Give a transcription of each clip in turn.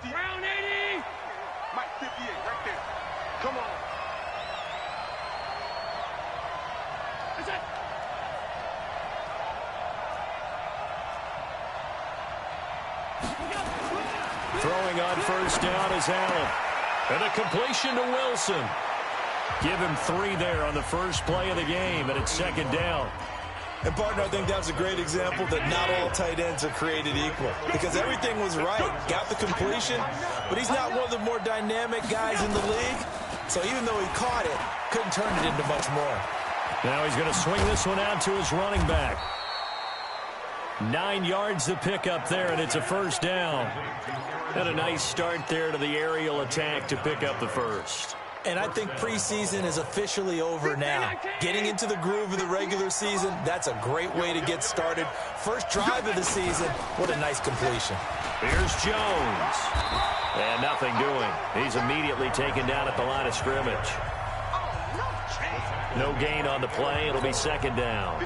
Round 80. Mike 58, right there. Come on. That's it. Throwing on first down is Allen. And a completion to Wilson. Give him 3 there on the first play of the game, and it's second down. And, partner, I think that's a great example that not all tight ends are created equal. Because everything was right. Got the completion, but he's not one of the more dynamic guys in the league. So even though he caught it, couldn't turn it into much more. Now he's going to swing this one out to his running back. 9 yards to pick up there, and it's a first down. And a nice start there to the aerial attack to pick up the first. And I think preseason is officially over now. Getting into the groove of the regular season, that's a great way to get started. First drive of the season, what a nice completion. Here's Jones. And nothing doing. He's immediately taken down at the line of scrimmage. No gain on the play. It'll be second down.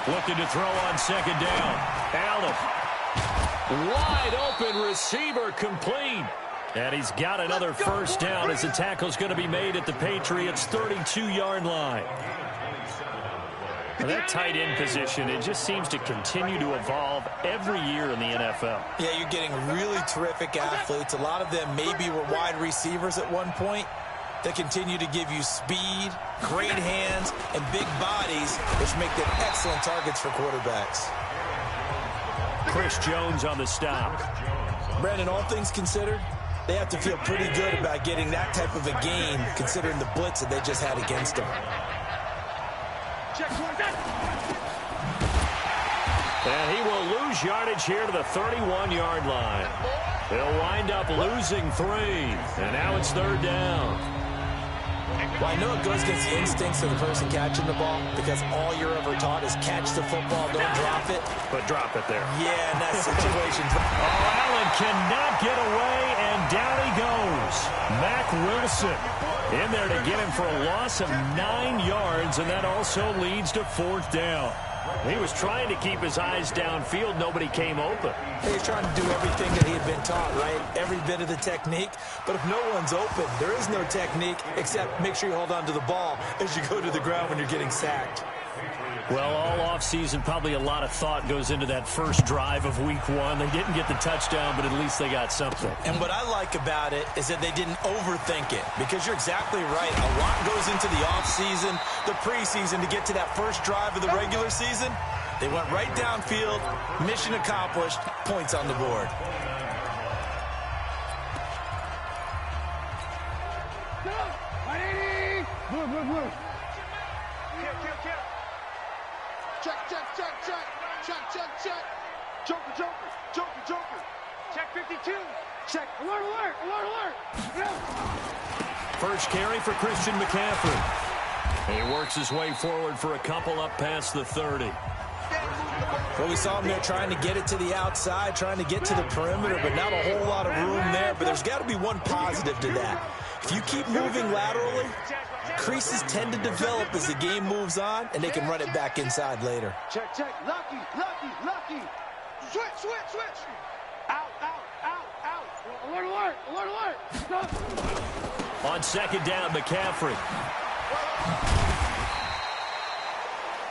Looking to throw on second down. Allen. Wide open receiver complete. And he's got another first down as the tackle's going to be made at the Patriots' 32-yard line. Well, that tight end position, it just seems to continue to evolve every year in the NFL. Yeah, you're getting really terrific athletes. A lot of them maybe were wide receivers at one point. They continue to give you speed, great hands, and big bodies, which make them excellent targets for quarterbacks. Chris Jones on the stop. Brandon, all things considered, they have to feel pretty good about getting that type of a gain, considering the blitz that they just had against them. And he will lose yardage here to the 31-yard line. He'll wind up losing 3. And now it's third down. Well, I know it goes against the instincts of the person catching the ball because all you're ever taught is catch the football, don't drop it. But drop it there. Yeah, in that situation. Allen cannot get away, and down he goes. Mack Wilson in there to get him for a loss of 9 yards, and that also leads to fourth down. He was trying to keep his eyes downfield. Nobody came open. He's trying to do everything that he had been taught, right? Every bit of the technique. But if no one's open, there is no technique except make sure you hold on to the ball as you go to the ground when you're getting sacked. Well, all offseason, probably a lot of thought goes into that first drive of week 1. They didn't get the touchdown, but at least they got something. And what I like about it is that they didn't overthink it, because you're exactly right. A lot goes into the offseason, the preseason, to get to that first drive of the regular season. They went right downfield, mission accomplished, points on the board. Move. Check. Joker. Check 52. Check. Alert. First carry for Christian McCaffrey. He works his way forward for a couple up past the 30. Well, we saw him there trying to get it to the outside, trying to get to the perimeter, but not a whole lot of room there. But there's got to be one positive to that. If you keep moving laterally, creases tend to develop as the game moves on, and they can run it back inside later. Check. Lucky. Switch. Out. Alert. Stop. On second down, McCaffrey.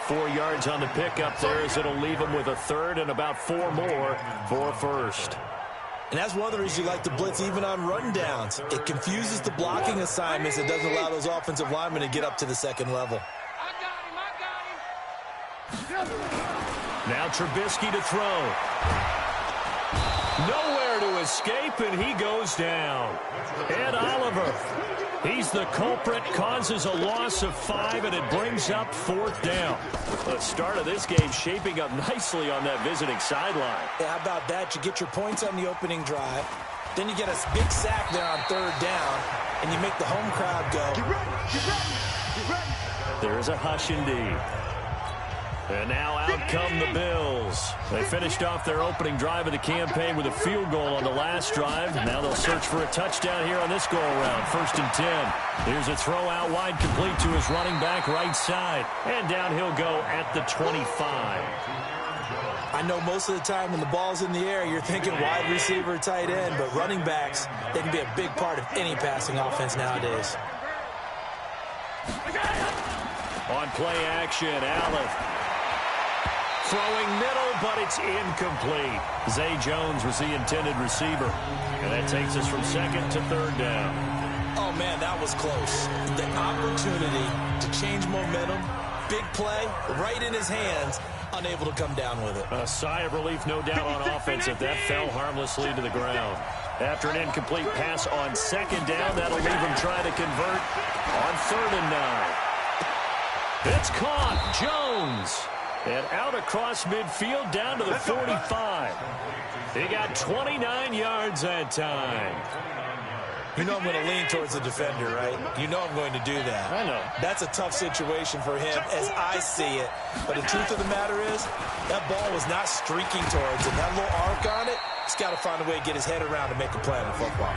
4 yards on the pickup there, as it'll leave him with a third and about 4 more for first. And that's one of the reasons you like to blitz even on rundowns. It confuses the blocking assignments. It doesn't allow those offensive linemen to get up to the second level. I got him. Now Trubisky to throw. Nowhere to escape, and he goes down. Ed Oliver, he's the culprit, causes a loss of 5, and it brings up fourth down. The start of this game shaping up nicely on that visiting sideline. Yeah, how about that? You get your points on the opening drive. Then you get a big sack there on third down, and you make the home crowd go. Get ready. There's a hush indeed. And now out come the Bills. They finished off their opening drive of the campaign with a field goal on the last drive. Now they'll search for a touchdown here on this go-around. 1st and 10. Here's a throw out wide, complete to his running back right side. And down he'll go at the 25. I know most of the time when the ball's in the air, you're thinking wide receiver, tight end, but running backs, they can be a big part of any passing offense nowadays. On play action, Allen. Throwing middle, but it's incomplete. Zay Jones was the intended receiver. And that takes us from 2nd to 3rd down. Oh, man, that was close. The opportunity to change momentum, big play, right in his hands, unable to come down with it. A sigh of relief, no doubt, on offense if that fell harmlessly to the ground. After an incomplete pass on 2nd down, that'll leave him trying to convert on 3rd and 9. It's caught. Jones. And out across midfield down to the 45. He got 29 yards that time. You know I'm going to lean towards the defender, right? You know I'm going to do that. I know. That's a tough situation for him as I see it. But the truth of the matter is, that ball was not streaking towards him. That little arc on it, he's got to find a way to get his head around to make a play in football.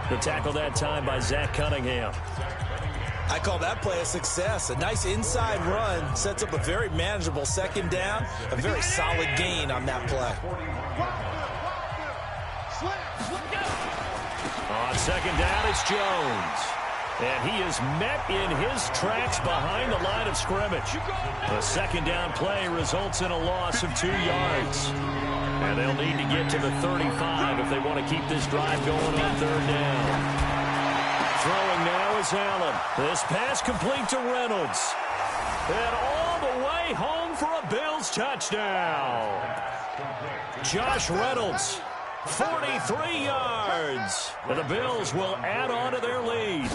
The tackle that time by Zach Cunningham. I call that play a success. A nice inside run sets up a very manageable 2nd down, a very solid gain on that play. On 2nd down, it's Jones. And he is met in his tracks behind the line of scrimmage. The 2nd down play results in a loss of 2 yards. And they'll need to get to the 35 if they want to keep this drive going on 3rd down. Throwing now is Allen. This pass complete to Reynolds. And all the way home for a Bills touchdown. Josh Reynolds, 43 yards. And the Bills will add on to their lead.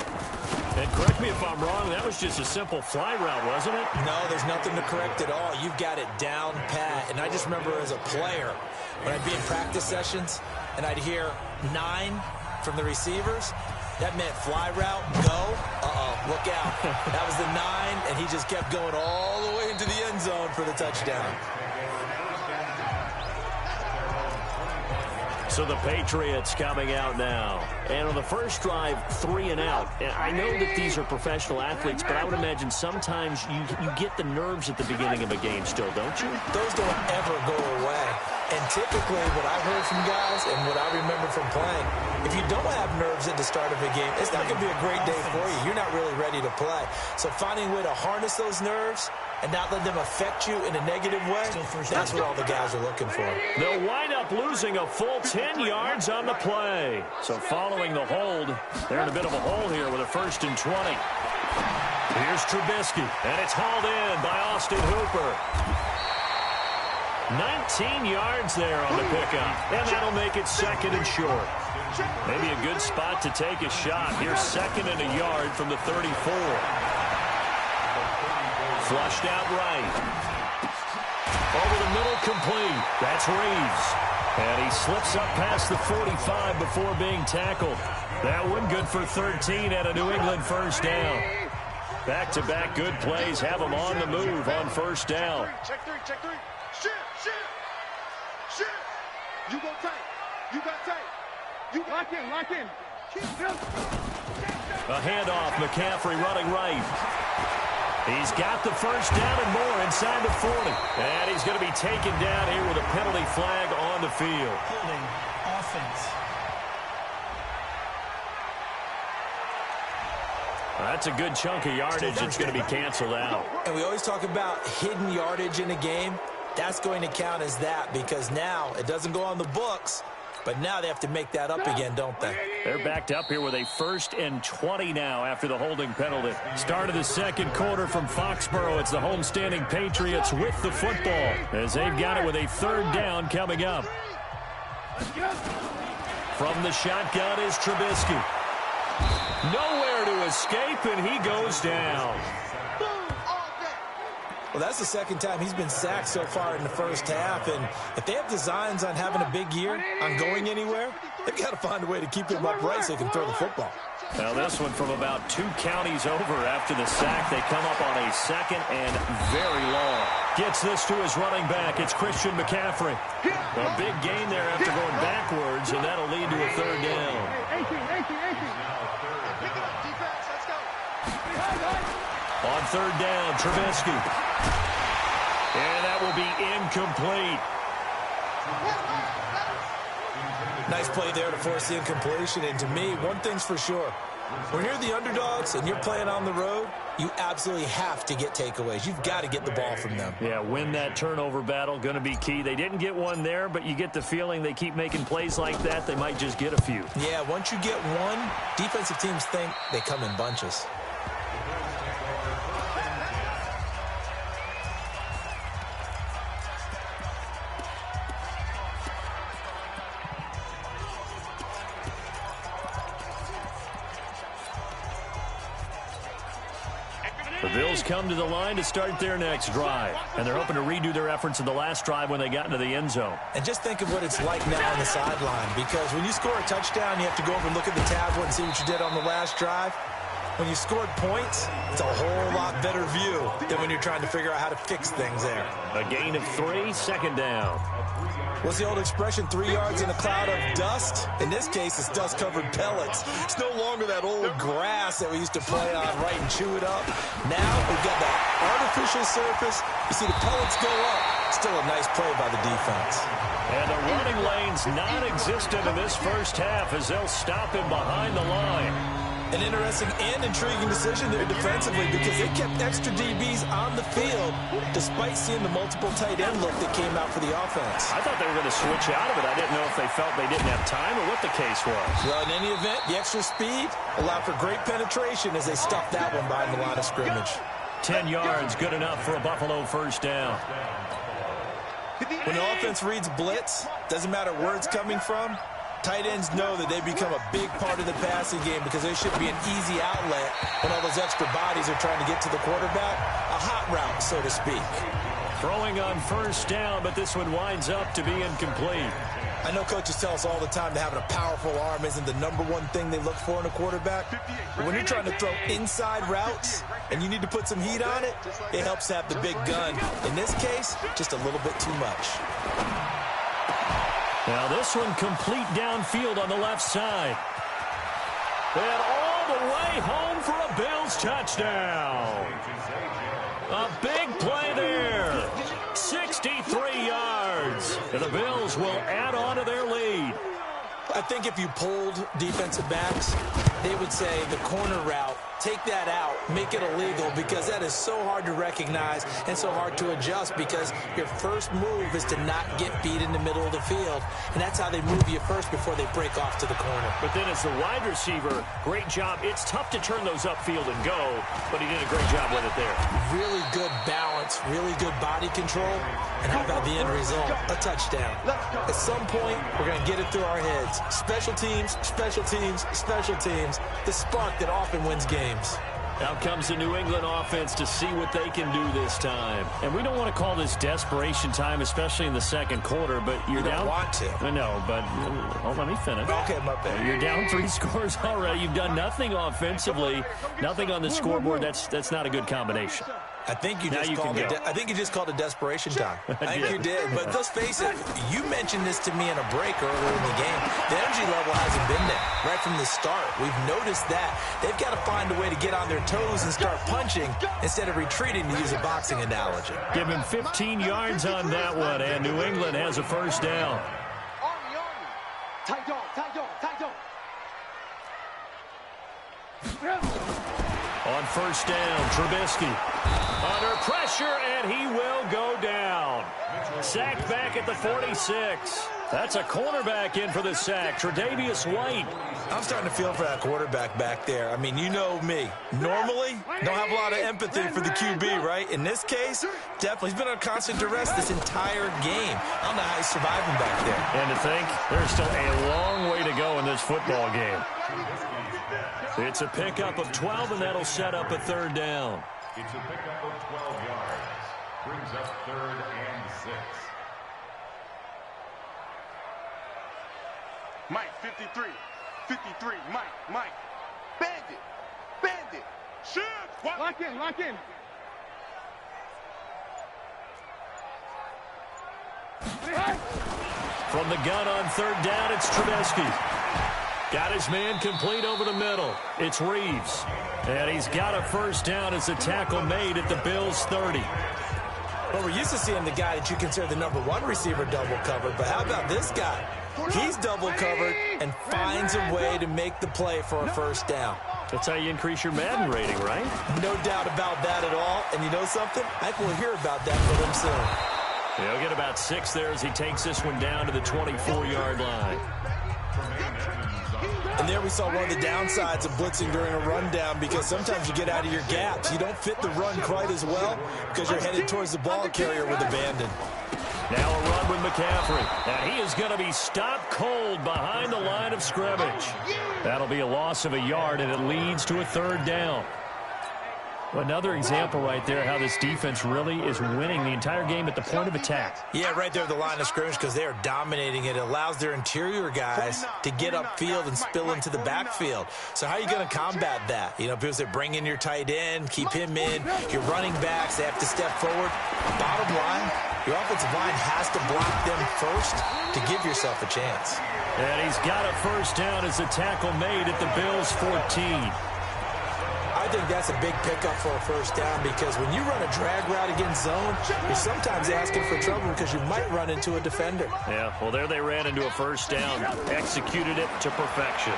And correct me if I'm wrong, that was just a simple fly route, wasn't it? No, there's nothing to correct at all. You've got it down pat. And I just remember as a player, when I'd be in practice sessions, and I'd hear 9 from the receivers, that meant fly route, go, look out. That was the 9, and he just kept going all the way into the end zone for the touchdown. So the Patriots coming out now. And on the first drive, 3 and out. And I know that these are professional athletes, but I would imagine sometimes you get the nerves at the beginning of a game still, don't you? Those don't ever go away. And typically what I've heard from guys and what I remember from playing, if you don't have nerves at the start of a game, it's not going to be a great day for you. You're not really ready to play. So finding a way to harness those nerves and not let them affect you in a negative way, that's what all the guys are looking for. They'll wind up losing a full 10 yards on the play. So following the hold, they're in a bit of a hole here with a 1st and 20. Here's Trubisky, and it's hauled in by Austin Hooper. 19 yards there on the pickup, and that'll make it 2nd and short. Maybe a good spot to take a shot. Here's 2nd and a yard from the 34. Flushed out right. Over the middle, complete. That's Reeves. And he slips up past the 45 before being tackled. That one good for 13 and a New England 1st down. Back-to-back good plays have them on the move on 1st down. Check three. Shift. You go tight. You got tight. You lock in. A handoff, McCaffrey running right. He's got the 1st down and more inside the 40. And he's going to be taken down here with a penalty flag on the field. Holding offense. That's a good chunk of yardage that's going to be canceled out. And we always talk about hidden yardage in a game. That's going to count as that because now it doesn't go on the books, but now they have to make that up again, don't they? They're backed up here with a 1st and 20 now after the holding penalty. Start of the 2nd quarter from Foxborough. It's the homestanding Patriots with the football as they've got it with a 3rd down coming up. From the shotgun is Trubisky. Nowhere to escape, and he goes down. Well, that's the 2nd time he's been sacked so far in the 1st half, and if they have designs on having a big year, on going anywhere, they've got to find a way to keep him upright so they can throw the football. Now this one from about 2 counties over after the sack. They come up on a 2nd and very long. Gets this to his running back. It's Christian McCaffrey. A big gain there after going backwards, and that'll lead to a third down. On third down, Trubisky. And that will be incomplete. Nice play there to force the incompletion. And to me, one thing's for sure. When you're the underdogs and you're playing on the road, you absolutely have to get takeaways. You've got to get the ball from them. Yeah, win that turnover battle, going to be key. They didn't get one there, but you get the feeling they keep making plays like that, they might just get a few. Yeah, once you get one, defensive teams think they come in bunches. The Bills come to the line to start their next drive, and they're hoping to redo their efforts in the last drive when they got into the end zone. And just think of what it's like now on the sideline, because when you score a touchdown, you have to go over and look at the tablet and see what you did on the last drive. When you scored points, it's a whole lot better view than when you're trying to figure out how to fix things there. A gain of 3, second down. What's the old expression, 3 yards in a cloud of dust? In this case, it's dust-covered pellets. It's no longer that old grass that we used to play on, right, and chew it up. Now we've got that artificial surface. You see the pellets go up. Still a nice play by the defense. And the running lane's non-existent in this first half as they'll stop him behind the line. An interesting and intriguing decision there defensively, because they kept extra DBs on the field despite seeing the multiple tight end look that came out for the offense. I thought they were going to switch out of it. I didn't know if they felt they didn't have time or what the case was. Well, in any event, the extra speed allowed for great penetration as they stuffed that one behind the line of scrimmage. 10 yards, good enough for a Buffalo first down. When the offense reads blitz, doesn't matter where it's coming from, tight ends know that they become a big part of the passing game, because there should be an easy outlet when all those extra bodies are trying to get to the quarterback. A hot route, so to speak. Throwing on first down, but this one winds up to be incomplete. I know coaches tell us all the time that having a powerful arm isn't the number one thing they look for in a quarterback. But when you're trying to throw inside routes and you need to put some heat on it, it helps to have the big gun. In this case, just a little bit too much. Now this one complete downfield on the left side. And all the way home for a Bills touchdown. A big play there. 63 yards. And the Bills will add on to their lead. I think if you polled defensive backs, they would say the corner route, take that out, make it illegal, because that is so hard to recognize and so hard to adjust, because your first move is to not get beat in the middle of the field, and that's how they move you first before they break off to the corner. But then as the wide receiver, great job. It's tough to turn those upfield and go, but he did a great job with it there. Really good balance, really good body control, and how about the end result? A touchdown. At some point, we're going to get it through our heads. Special teams, special teams, special teams. The spark that often wins games. Out comes the New England offense to see what they can do this time. And we don't want to call this desperation time, especially in the second quarter, but you're down. You don't want to. I know, but let me finish. Okay, my bad. You're down 3 scores already. You've done nothing offensively, nothing on the scoreboard. That's not a good combination. I think you just called it. I think you just called it desperation time. I think you did. But let's face it. You mentioned this to me in a break earlier in the game. The energy level hasn't been there right from the start. We've noticed that. They've got to find a way to get on their toes and start punching instead of retreating, to use a boxing analogy. Give him 15 yards on that one, and New England has a first down. On first down, Trubisky under pressure, and he will go down. Sacked back at the 46. That's a cornerback in for the sack, Tre'Davious White. I'm starting to feel for that quarterback back there. I mean, you know me. Normally, don't have a lot of empathy for the QB, right? In this case, definitely. He's been on constant duress this entire game. I don't know how he's surviving back there. And to think, there's still a long way to go in this football game. It's a pickup of 12, and that'll set up a third down. It's a pickup of 12 yards. Brings up 3rd and 6. Mike, 53. 53. Mike. Bandit. Shoot. Lock in. From the gun on third down, it's Trubisky. Got his man complete over the middle. It's Reeves. And he's got a first down as a tackle made at the Bills' 30. Well, we're used to seeing the guy that you consider the number one receiver double covered, but how about this guy? He's double covered and finds a way to make the play for a first down. That's how you increase your Madden rating, right? No doubt about that at all. And you know something? I think we'll hear about that from him soon. He'll get about 6 there as he takes this one down to the 24-yard line. And there we saw one of the downsides of blitzing during a rundown, because sometimes you get out of your gaps. You don't fit the run quite as well because you're headed towards the ball carrier with abandon. Now a run with McCaffrey. And he is going to be stopped cold behind the line of scrimmage. That'll be a loss of a yard, and it leads to a third down. Another example right there how this defense really is winning the entire game at the point of attack. Yeah, right there at the line of scrimmage, because they are dominating it. It allows their interior guys to get upfield and spill into the backfield. So how are you going to combat that? You know, people say bring in your tight end, keep him in. Your running backs, they have to step forward. Bottom line, your offensive line has to block them first to give yourself a chance. And he's got a first down as a tackle made at the Bills' 14. I think that's a big pickup for a first down, because when you run a drag route against zone, you're sometimes asking for trouble because you might run into a defender. Yeah, well, there they ran into a first down. Executed it to perfection.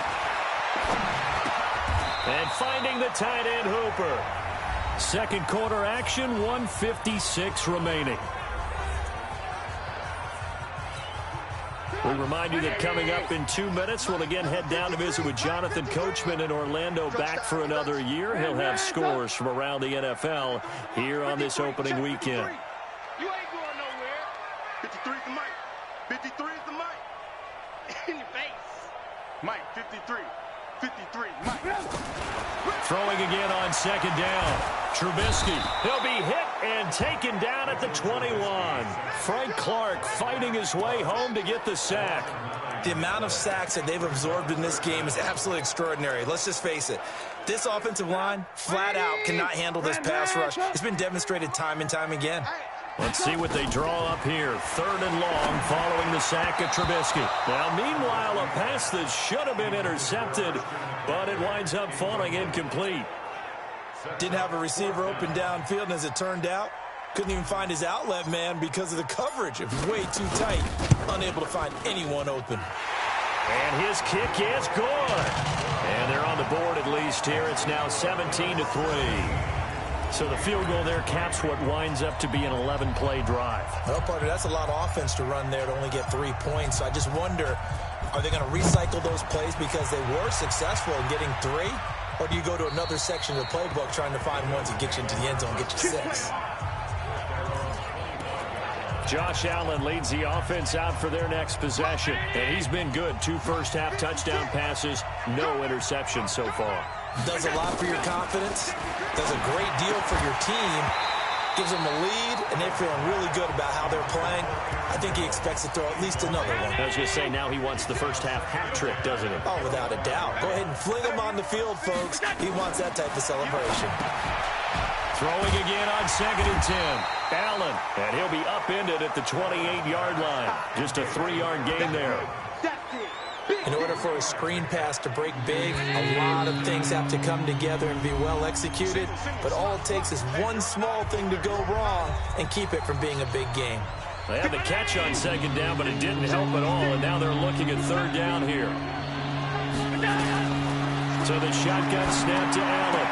And finding the tight end Hooper. Second quarter action, 1:56 remaining. We remind you that coming up in 2 minutes, we'll again head down to visit with Jonathan Coachman in Orlando, back for another year. He'll have scores from around the NFL here on this opening weekend. You ain't going nowhere. 53 is the mic. 53 is the mic. In your face. Mike, 53. 53, Mike. Throwing again on second down. Trubisky. He'll be hit and taken down at the 21. Frank Clark fighting his way home to get the sack. The amount of sacks that they've absorbed in this game is absolutely extraordinary. Let's just face it. This offensive line, flat out, cannot handle this pass rush. It's been demonstrated time and time again. Let's see what they draw up here. Third and long following the sack of Trubisky. Now, meanwhile, a pass that should have been intercepted, but it winds up falling incomplete. Didn't have a receiver open downfield, and as it turned out, couldn't even find his outlet man because of the coverage. It was way too tight, unable to find anyone open. And his kick is good. And they're on the board at least here. It's now 17-3. So the field goal there caps what winds up to be an 11-play drive. Well, partner, that's a lot of offense to run there to only get 3 points. So I just wonder, are they going to recycle those plays because they were successful in getting 3? Or do you go to another section of the playbook trying to find ones that get you into the end zone and get you 6? Josh Allen leads the offense out for their next possession. And he's been good. 2 first-half touchdown passes, no interceptions so far. Does a lot for your confidence, does a great deal for your team, gives them a lead, and they're feeling really good about how they're playing. I think he expects to throw at least another one. I was going to say, now he wants the first-half hat trick, doesn't he? Oh, without a doubt. Go ahead and fling him on the field, folks. He wants that type of celebration. Throwing again on 2nd and 10. Allen, and he'll be upended at the 28-yard line. Just a 3-yard gain there. In order for a screen pass to break big, a lot of things have to come together and be well executed. But all it takes is one small thing to go wrong and keep it from being a big game. They had the catch on 2nd down, but it didn't help at all. And now they're looking at 3rd down here. So the shotgun snap to Allen.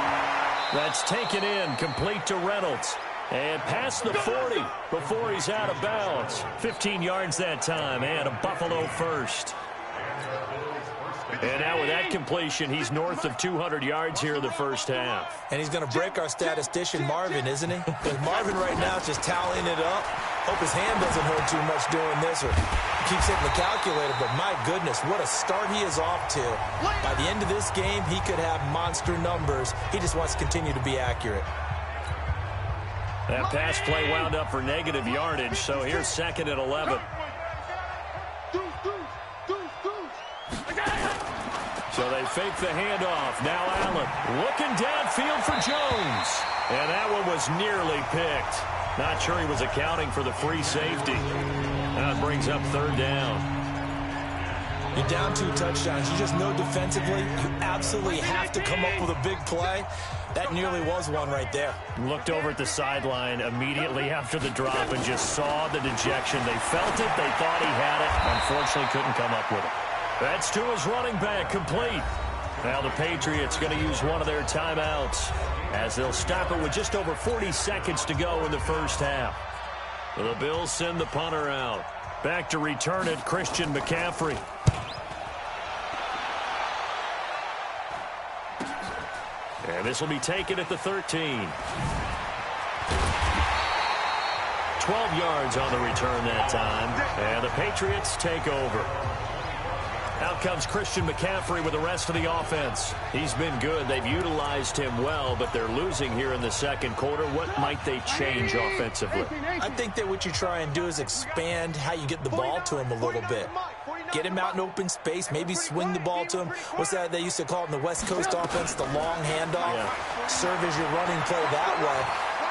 That's taken in, complete to Reynolds. And past the 40 before he's out of bounds. 15 yards that time, and a Buffalo first. And now with that completion, he's north of 200 yards here in the first half. And he's going to break our statistician Marvin, isn't he? Because Marvin right now is just tallying it up. Hope his hand doesn't hurt too much doing this or keeps hitting the calculator. But my goodness, what a start he is off to. By the end of this game, he could have monster numbers. He just wants to continue to be accurate. That pass play wound up for negative yardage, so here's 2nd and 11. So they fake the handoff. Now Allen looking downfield for Jones. And that one was nearly picked. Not sure he was accounting for the free safety. That brings up third down. You're down 2 touchdowns. You just know defensively you absolutely have to come up with a big play. That nearly was one right there. Looked over at the sideline immediately after the drop and just saw the dejection. They felt it. They thought he had it. Unfortunately, couldn't come up with it. That's to his running back, complete. Now the Patriots going to use one of their timeouts as they'll stop it with just over 40 seconds to go in the first half. The Bills send the punter out. Back to return it, Christian McCaffrey. And this will be taken at the 13. 12 yards on the return that time. And the Patriots take over. Out comes Christian McCaffrey with the rest of the offense. He's been good. They've utilized him well, but they're losing here in the second quarter. What might they change offensively? I think that what you try and do is expand how you get the ball to him a little bit. Get him out in open space, maybe swing the ball to him. What's that they used to call it in the West Coast offense, the long handoff? Yeah. Serve as your running play that way,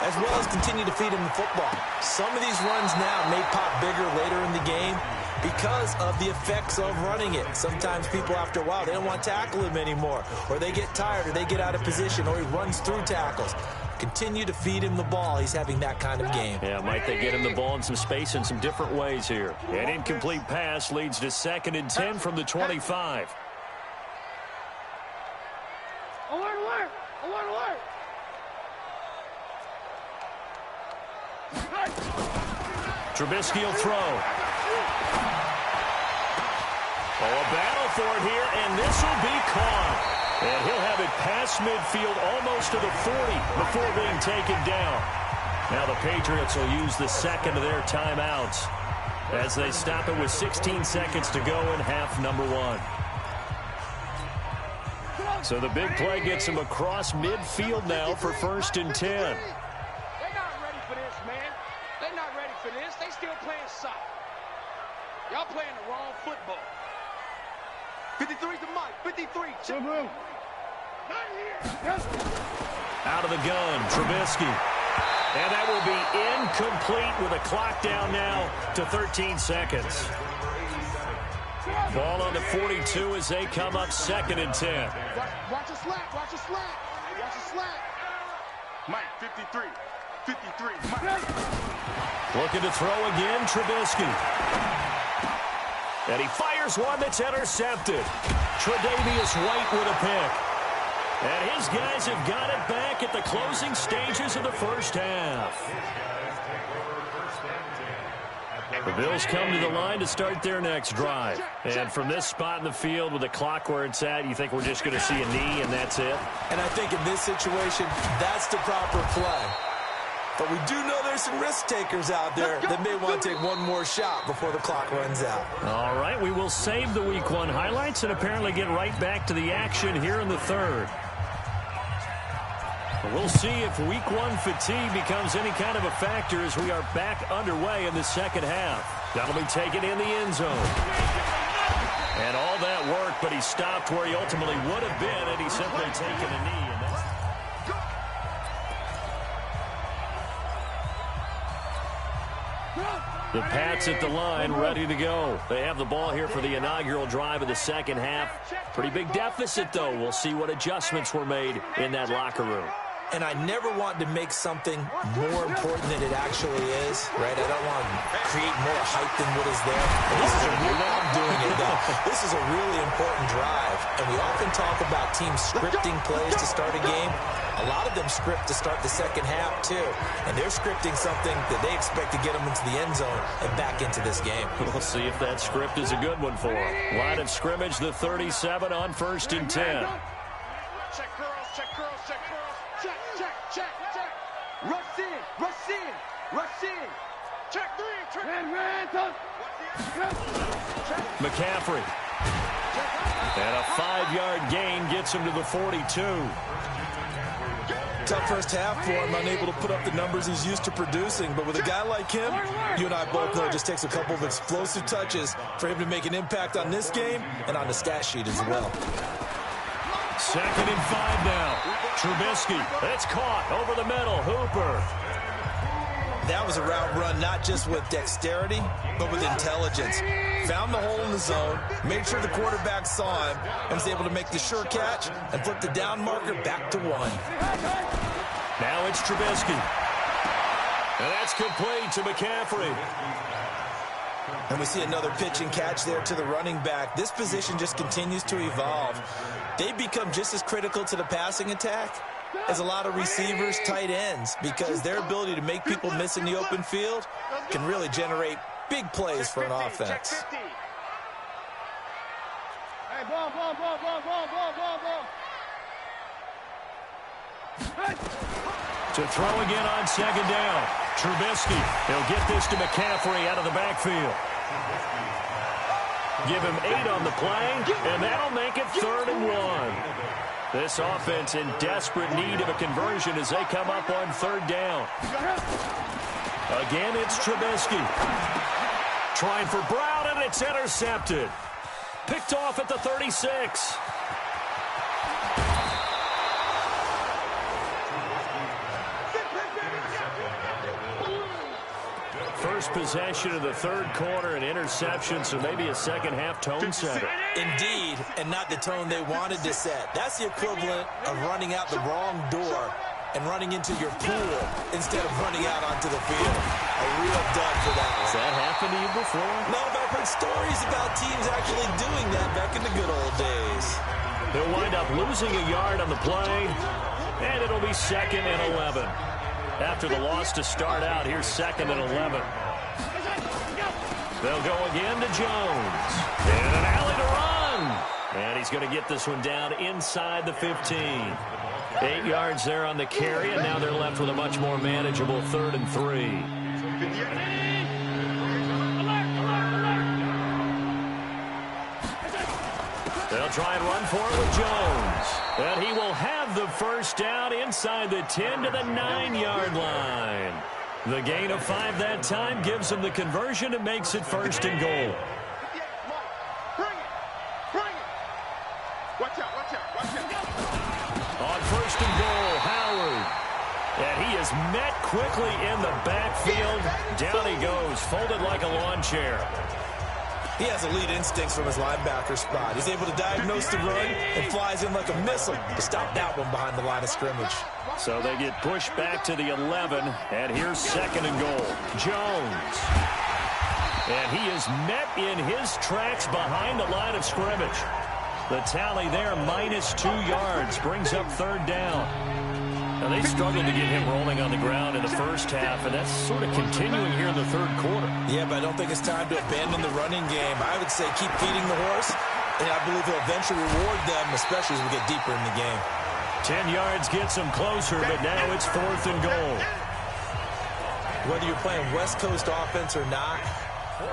as well as continue to feed him the football. Some of these runs now may pop bigger later in the game because of the effects of running it. Sometimes people, after a while, they don't want to tackle him anymore, or they get tired, or they get out of position, or he runs through tackles. Continue to feed him the ball. He's having that kind of game. Yeah, might they get him the ball in some space in some different ways here. An incomplete pass leads to 2nd and 10 from the 25. Alert, alert! Alert, alert! Trubisky will throw. Oh, a battle for it here, and this will be caught. And he'll have it past midfield almost to the 40 before being taken down. Now the Patriots will use the second of their timeouts as they stop it with 16 seconds to go in half number 1. So the big play gets him across midfield now for 1st and 10. They're not ready for this, man. They're not ready for this. They still playing soccer. Y'all playing the wrong football. 53's the mic. 53. Out of the gun, Trubisky. And that will be incomplete with a clock down now to 13 seconds. Ball on the 42 as they come up 2nd and 10. Watch a slack. Watch a slack. Watch a slack. Mike, 53. 53. Mike. Looking to throw again, Trubisky. And he fires one that's intercepted. Tre'Davious White with a pick. And his guys have got it back at the closing stages of the first half. The Bills come to the line to start their next drive. And from this spot in the field with the clock where it's at, you think we're just going to see a knee and that's it? And I think in this situation, that's the proper play. But we do know there's some risk takers out there that may want to take one more shot before the clock runs out. All right, we will save the Week 1 highlights and apparently get right back to the action here in the third. We'll see if Week 1 fatigue becomes any kind of a factor as we are back underway in the second half. That'll be taken in the end zone. And all that work, but he stopped where he ultimately would have been had he simply taken a knee. And that's the Pats at the line, ready to go. They have the ball here for the inaugural drive of the second half. Pretty big deficit, though. We'll see what adjustments were made in that locker room. And I never want to make something more important than it actually is, right? I don't want to create more hype than what is there. And this is I'm doing it, though. This is a really important drive. And we often talk about teams scripting plays to start a game. A lot of them script to start the second half, too. And they're scripting something that they expect to get them into the end zone and back into this game. We'll see if that script is a good one for them. Line of scrimmage, the 37 on 1st and 10. Check girls, check girls, check girls. Check, check, check, check. Rush in, rush in, rush in. Check 3, check. McCaffrey. And a 5-yard gain gets him to the 42. Tough first half for him, unable to put up the numbers he's used to producing. But with a guy like him, you and I both know it just takes a couple of explosive touches for him to make an impact on this game and on the stat sheet as well. 2nd and 5 now. Trubisky. It's caught over the middle. Hooper. that was a route run not just with dexterity, but with intelligence. Found the hole in the zone, made sure the quarterback saw him, and was able to make the sure catch and flip the down marker back to 1. Now it's Trubisky. And that's complete to McCaffrey. And we see another pitch and catch there to the running back. This position just continues to evolve. They become just as critical to the passing attack as a lot of receivers, tight ends, because their ability to make people miss in the open field can really generate big plays for an offense. Hey, ball. To throw again on second down. Trubisky. He'll get this to McCaffrey out of the backfield. Give him 8 on the play, and that'll make it 3rd and 1. This offense in desperate need of a conversion as they come up on 3rd down. Again, it's Trubisky. Trying for Brown, and it's intercepted. Picked off at the 36. First possession of the 3rd quarter, an interception, so maybe a second-half tone setter. Indeed, and not the tone they wanted to set. That's the equivalent of running out the wrong door and running into your pool instead of running out onto the field. A real dud for that one. Has that happened to you before? No, but I've heard stories about teams actually doing that back in the good old days. He'll wind up losing a yard on the play, and it'll be 2nd and 11. After the loss to start out, here's 2nd and 11. They'll go again to Jones. And an alley to run. And he's going to get this one down inside the 15. 8 yards there on the carry, and now they're left with a much more manageable 3rd and 3. They'll try and run for it with Jones. And he will have the first down inside the 10 to the 9-yard line. The gain of 5 that time gives him the conversion and makes it 1st and goal. Bring it. Watch out. On 1st and goal, Howard. And he is met quickly in the backfield. Down he goes, folded like a lawn chair. He has elite instincts from his linebacker spot. He's able to diagnose the run and flies in like a missile to stop that one behind the line of scrimmage. So they get pushed back to the 11, and here's 2nd and goal. Jones. And he is met in his tracks behind the line of scrimmage. The tally there, -2 yards, brings up 3rd down. Now, they struggled to get him rolling on the ground in the first half, and that's sort of continuing here in the 3rd quarter. Yeah, but I don't think it's time to abandon the running game. I would say keep feeding the horse, and I believe he'll eventually reward them, especially as we get deeper in the game. 10 yards gets them closer, but now it's 4th and goal. Whether you're playing West Coast offense or not,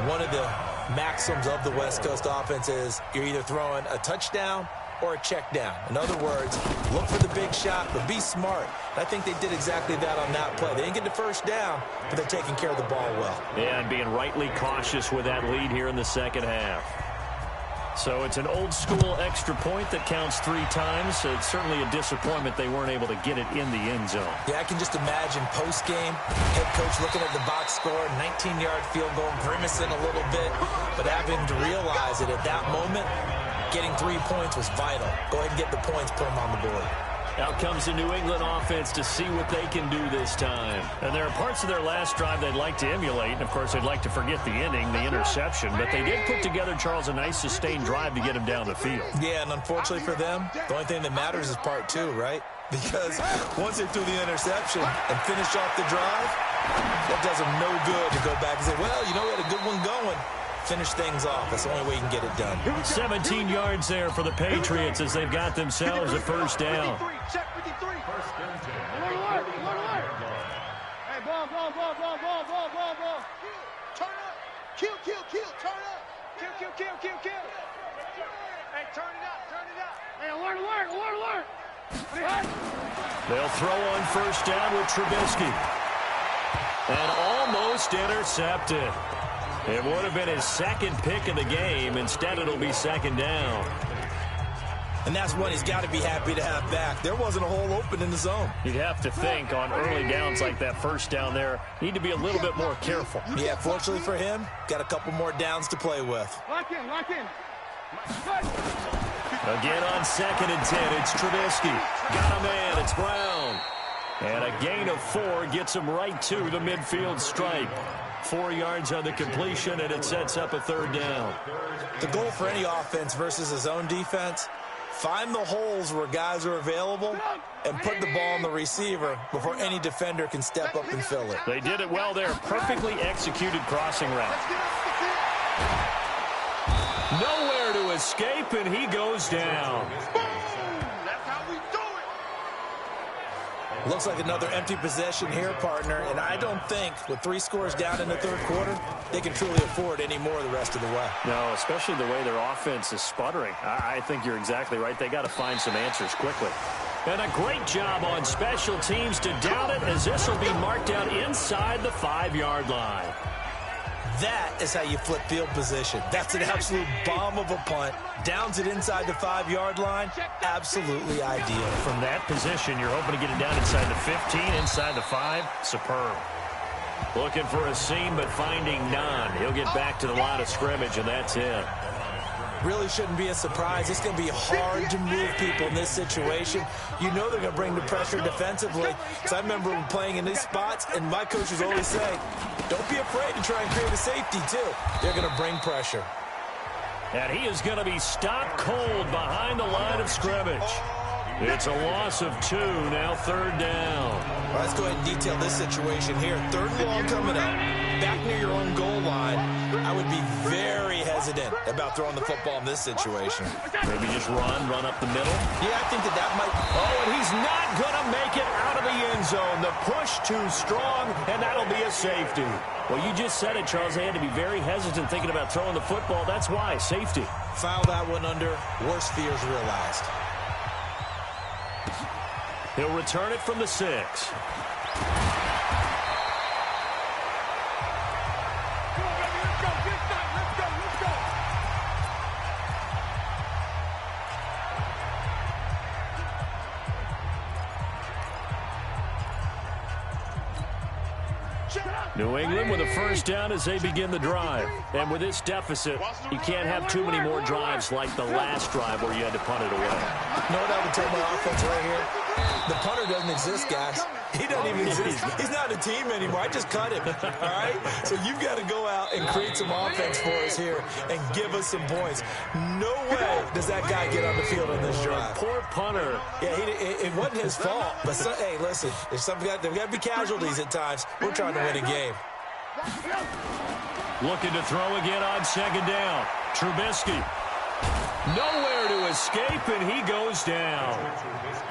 one of the maxims of the West Coast offense is you're either throwing a touchdown or a check down. In other words, look for the big shot, but be smart. I think they did exactly that on that play. They didn't get the first down, but they're taking care of the ball well. Yeah, and being rightly cautious with that lead here in the second half. So it's an old-school extra point that counts 3 times. So it's certainly a disappointment they weren't able to get it in the end zone. Yeah, I can just imagine post-game, head coach looking at the box score, 19-yard field goal, grimacing a little bit, but having to realize that at that moment, getting 3 points was vital. Go ahead and get the points, put them on the board. Out comes the New England offense to see what they can do this time. And there are parts of their last drive they'd like to emulate. And, of course, they'd like to forget the inning, the interception. But they did put together, Charles, a nice sustained drive to get him down the field. Yeah, and unfortunately for them, the only thing that matters is part 2, right? Because once they threw the interception and finished off the drive, that does them no good to go back and say, well, you know, we had a good one going. Finish things off. That's the only way you can get it done. 17 yards there for the Patriots as they've got themselves a first down. Check 53. First and 10. Hey, ball. Turn up. Kill. Turn up. Kill. Hey, turn it up. Hey, alert. They'll throw on first down with Trubisky. And almost intercepted. It would have been his 2nd pick of the game. Instead, it'll be 2nd down. And that's one he's got to be happy to have back. There wasn't a hole open in the zone. You'd have to think on early downs like that first down there, need to be a little bit more careful. Yeah, fortunately for him, got a couple more downs to play with. Lock in, lock in. Again on 2nd and 10, it's Trubisky. Got a man, it's Brown. And a gain of 4 gets him right to the midfield stripe. 4 yards on the completion, and it sets up a 3rd down. The goal for any offense versus his own defense, find the holes where guys are available and put the ball on the receiver before any defender can step up and fill it. They did it well there. Perfectly executed crossing route. Nowhere to escape, and he goes down. That's how we do it. Looks like another empty possession here, partner, and I don't think with 3 scores down in the 3rd quarter, they can truly afford any more the rest of the way. No, especially the way their offense is sputtering. I think you're exactly right. They got to find some answers quickly. And a great job on special teams to down it, as this will be marked down inside the 5-yard line. That is how you flip field position. That's an absolute bomb of a punt. Downs it inside the 5-yard line. Absolutely ideal. From that position, you're hoping to get it down inside the 15, inside the 5. Superb. Looking for a seam, but finding none. He'll get back to the line of scrimmage, and that's it. Really shouldn't be a surprise. It's going to be hard to move people in this situation. You know they're going to bring the pressure defensively. Because I remember playing in these spots, and my coaches always say, don't be afraid to try and create a safety, too. They're going to bring pressure. And he is going to be stopped cold behind the line of scrimmage. It's a loss of 2, now 3rd down. Well, let's go ahead and detail this situation here. 3rd and long coming up, back near your own goal line. I would be very hesitant about throwing the football in this situation. Maybe just run up the middle. Yeah, I think that might... Oh, and he's not going to make it out of the end zone. The push too strong, and that'll be a safety. Well, you just said it, Charles. They had to be very hesitant thinking about throwing the football. That's why, safety. Foul that one under. Worst fears realized. He'll return it from the 6. New England with a 1st down as they begin the drive. And with this deficit, you can't have too many more drives like the last drive where you had to punt it away. You know what I would tell my offense right here? The punter doesn't exist, guys. He doesn't even exist. He's not a team anymore. I just cut him, all right? So you've got to go out and create some offense for us here and give us some points. No way does that guy get on the field on this drive. Poor punter. Yeah, it wasn't his fault. But, hey, listen, there's got to be casualties at times. We're trying to win a game. Looking to throw again on 2nd down. Trubisky. Nowhere to escape, and he goes down.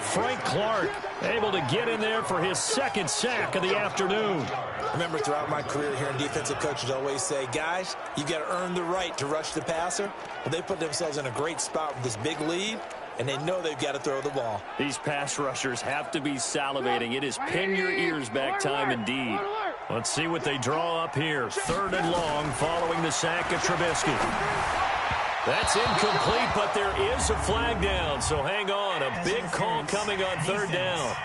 Frank Clark able to get in there for his 2nd sack of the afternoon. I remember throughout my career here in defensive coaches always say, guys, you got to earn the right to rush the passer. Well, they put themselves in a great spot with this big lead, and they know they've got to throw the ball. These pass rushers have to be salivating. It is pin your ears back time indeed. Let's see what they draw up here. 3rd and long following the sack of Trubisky. That's incomplete, but there is a flag down, so hang on. A big call coming on 3rd down.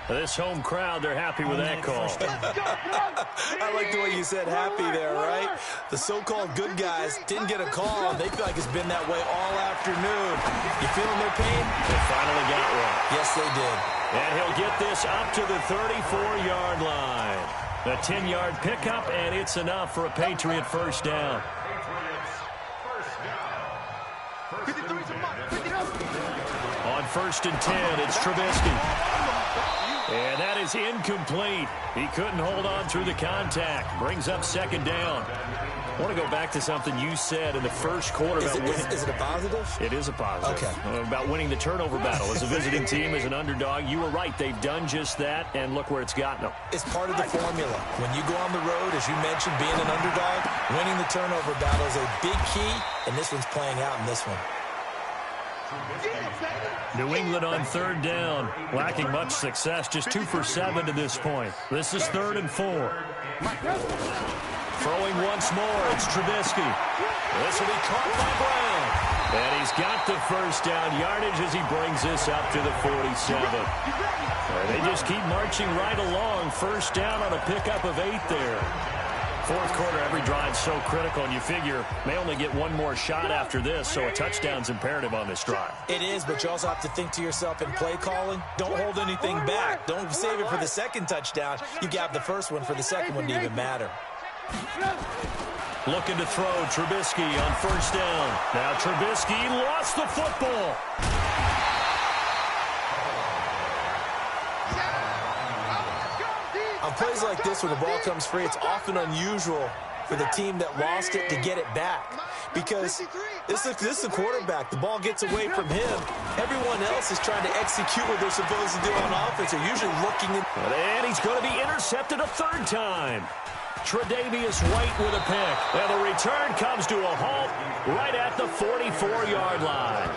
This home crowd, they're happy with that call. I like the way you said happy there, right? The so-called good guys didn't get a call, and they feel like it's been that way all afternoon. You feeling their pain? They finally got one. Yes, they did. And he'll get this up to the 34-yard line. A 10-yard pickup, and it's enough for a Patriot 1st down. On 1st and 10, it's Trubisky. And that is incomplete. He couldn't hold on through the contact. Brings up 2nd down. I want to go back to something you said in the first quarter. Is it a positive? It is a positive. Okay. About winning the turnover battle. As a visiting team, as an underdog, you were right. They've done just that, and look where it's gotten them. It's part of the formula. When you go on the road, as you mentioned, being an underdog, winning the turnover battle is a big key, and this one's playing out in this one. New England on 3rd down, lacking much success, just 2 for 7 to this point. This is 3rd and 4. Throwing once more, it's Trubisky. This will be caught by Brown. And he's got the first down yardage as he brings this up to the 47. They just keep marching right along. First down on a pickup of 8 there. Fourth quarter, every drive so critical, and you figure may only get one more shot after this, so a touchdown's imperative on this drive. It is, but you also have to think to yourself in play calling, don't hold anything back. Don't save it for the second touchdown. You got the first one for the second one to even matter. Looking to throw, Trubisky on first down. Now Trubisky lost the football. On plays like this where the ball comes free, it's often unusual for the team that lost it to get it back. Because this is the quarterback. The ball gets away from him. Everyone else is trying to execute what they're supposed to do on offense. They're usually looking in. And he's going to be intercepted a third time. Tre'Davious White with a pick. And the return comes to a halt right at the 44-yard line.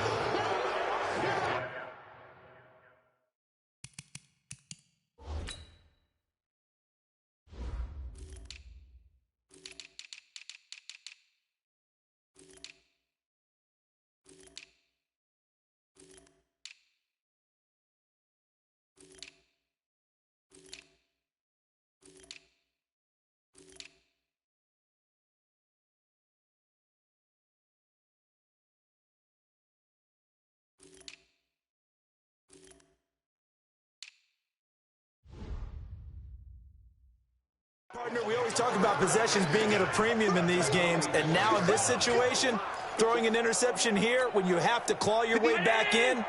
Partner, we always talk about possessions being at a premium in these games, and now in this situation, throwing an interception here when you have to claw your way back in,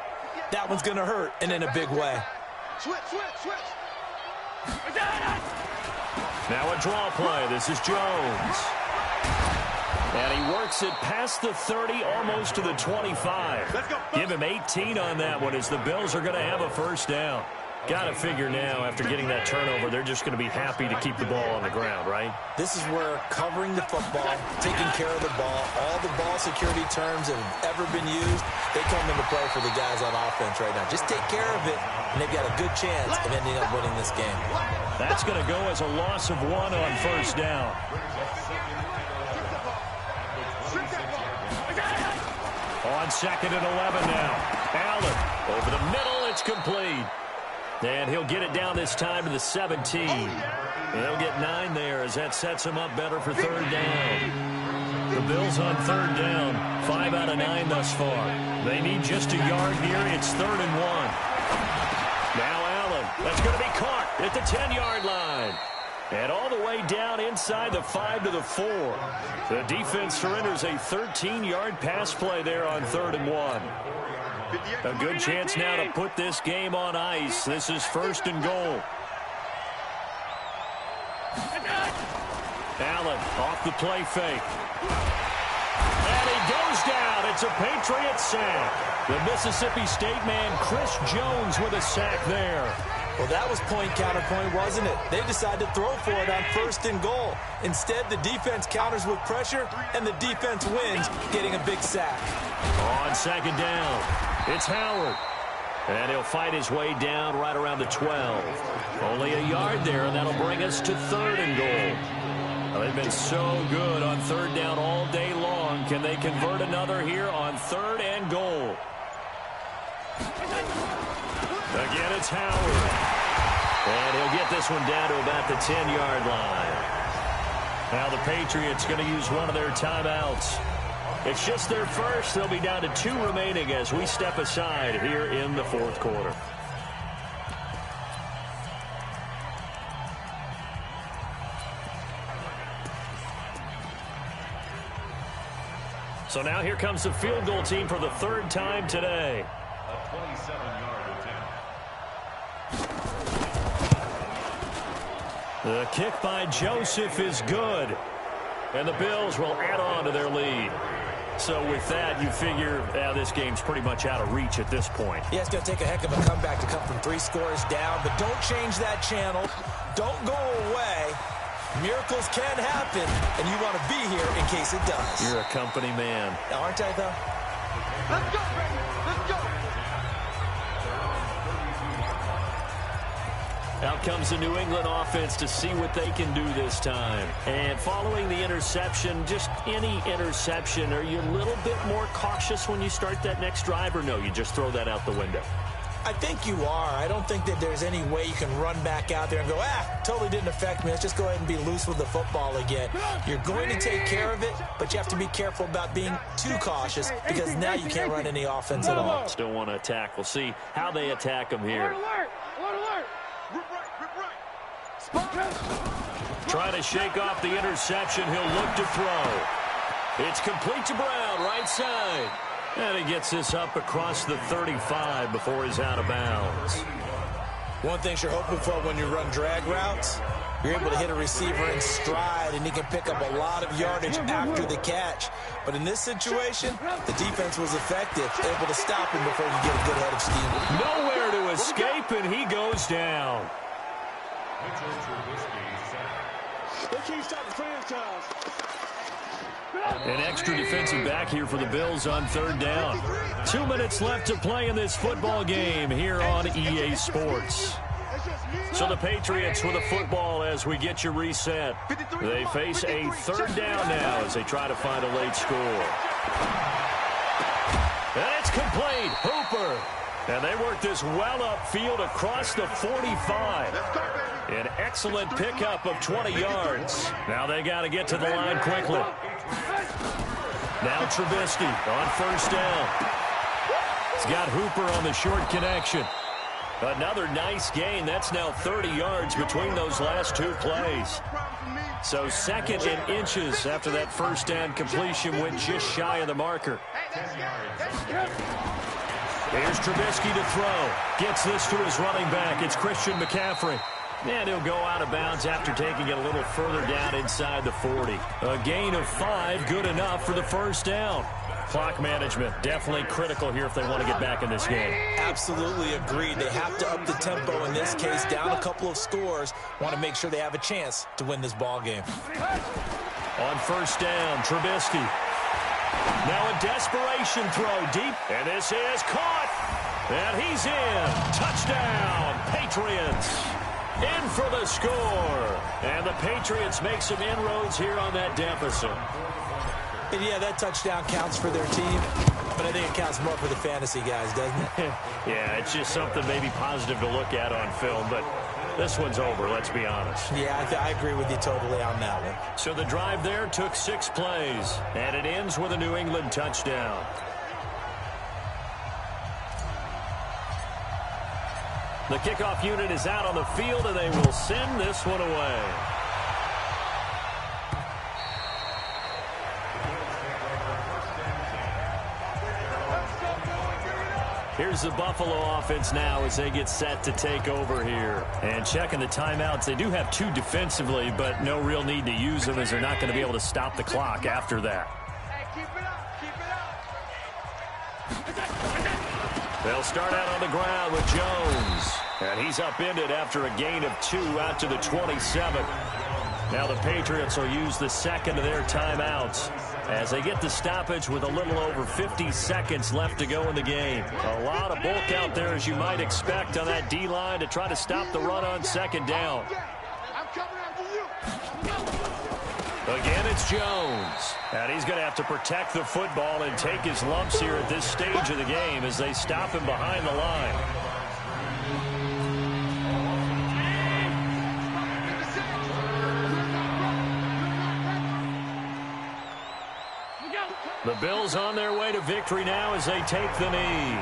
that one's going to hurt, and in a big way. Switch. Now a draw play. This is Jones. And he works it past the 30, almost to the 25. Give him 18 on that one as the Bills are going to have a first down. Got to figure now, after getting that turnover, they're just going to be happy to keep the ball on the ground, right? This is where covering the football, taking care of the ball, all the ball security terms that have ever been used, they come into play for the guys on offense right now. Just take care of it, and they've got a good chance of ending up winning this game. That's going to go as a loss of 1 on first down. On second and 11 now. Allen over the middle. It's complete. And he'll get it down this time to the 17. And they'll get 9 there as that sets him up better for third down. The Bills on third down, 5 out of 9 thus far. They need just a yard here. It's 3rd and 1. Now Allen. That's going to be caught at the 10-yard line. And all the way down inside the 5 to the 4. The defense surrenders a 13-yard pass play there on 3rd and 1. A good chance now to put this game on ice. This is 1st and goal. Allen off the play fake. And he goes down. It's a Patriot sack. The Mississippi State man, Chris Jones, with a sack there. Well, that was point counterpoint, wasn't it? They decided to throw for it on 1st and goal. Instead, the defense counters with pressure, and the defense wins, getting a big sack. On 2nd down. It's Howard. And he'll fight his way down right around the 12. Only a yard there, and that'll bring us to 3rd and goal. Well, they've been so good on 3rd down all day long. Can they convert another here on 3rd and goal? Again, it's Howard. And he'll get this one down to about the 10-yard line. Now the Patriots going to use one of their timeouts. It's just their first. They'll be down to 2 remaining as we step aside here in the 4th quarter. So now here comes the field goal team for the 3rd time today. A 27-yard attempt. The kick by Joseph is good. And the Bills will add on to their lead. So with that, you figure this game's pretty much out of reach at this point. Yeah, it's going to take a heck of a comeback to come from 3 scores down, but don't change that channel. Don't go away. Miracles can happen, and you want to be here in case it does. You're a company man. Aren't I, though? Let's go, baby. Let's go. Out comes the New England offense to see what they can do this time. And following the interception, just any interception, are you a little bit more cautious when you start that next drive, or no, you just throw that out the window? I think you are. I don't think that there's any way you can run back out there and go, totally didn't affect me. Let's just go ahead and be loose with the football again. You're going to take care of it, but you have to be careful about being too cautious because now you can't run any offense at all. Still want to attack. We'll see how they attack them here. Trying to shake off the interception. He'll look to throw. It's complete to Brown, right side. And he gets this up across the 35 before he's out of bounds. One thing you're hoping for when you run drag routes, you're able to hit a receiver in stride, and he can pick up a lot of yardage after the catch. But in this situation, the defense was effective, able to stop him before he get a good head of steam. Nowhere to escape, and he goes down. They can't stop the franchise. An extra defensive back here for the Bills on third down. 2 minutes left to play in this football game here on EA Sports. So the Patriots with the football as we get you reset. They face a third down now as they try to find a late score. And it's complete. Hooper. And they work this well upfield across the 45. An excellent pickup of 20 yards. Now they got to get to the line quickly. Now Trubisky on first down. He's got Hooper on the short connection. Another nice gain. That's now 30 yards between those last two plays. So second and inches after that first down completion went just shy of the marker. Here's Trubisky to throw. Gets this to his running back. It's Christian McCaffrey. And he'll go out of bounds after taking it a little further down inside the 40. A gain of 5, good enough for the first down. Clock management, definitely critical here if they want to get back in this game. Absolutely agreed. They have to up the tempo in this case, down a couple of scores. Want to make sure they have a chance to win this ball game. On first down, Trubisky. Now a desperation throw deep, and this is caught. And he's in. Touchdown, Patriots. In for the score. And the Patriots make some inroads here on that deficit. And yeah, that touchdown counts for their team, but I think it counts more for the fantasy guys, doesn't it? Yeah, it's just something maybe positive to look at on film, but this one's over, let's be honest. Yeah, I agree with you totally on that one. So the drive there took 6 plays, and it ends with a New England touchdown. The kickoff unit is out on the field, and they will send this one away. Here's the Buffalo offense now as they get set to take over here. And checking the timeouts, they do have 2 defensively, but no real need to use them as they're not going to be able to stop the clock after that. They'll start out on the ground with Jones. And he's upended after a gain of 2 out to the 27. Now the Patriots will use the second of their timeouts as they get the stoppage with a little over 50 seconds left to go in the game. A lot of bulk out there, as you might expect, on that D-line to try to stop the run on second down. Again, it's Jones. And he's going to have to protect the football and take his lumps here at this stage of the game as they stop him behind the line. The Bills on their way to victory now as they take the knee.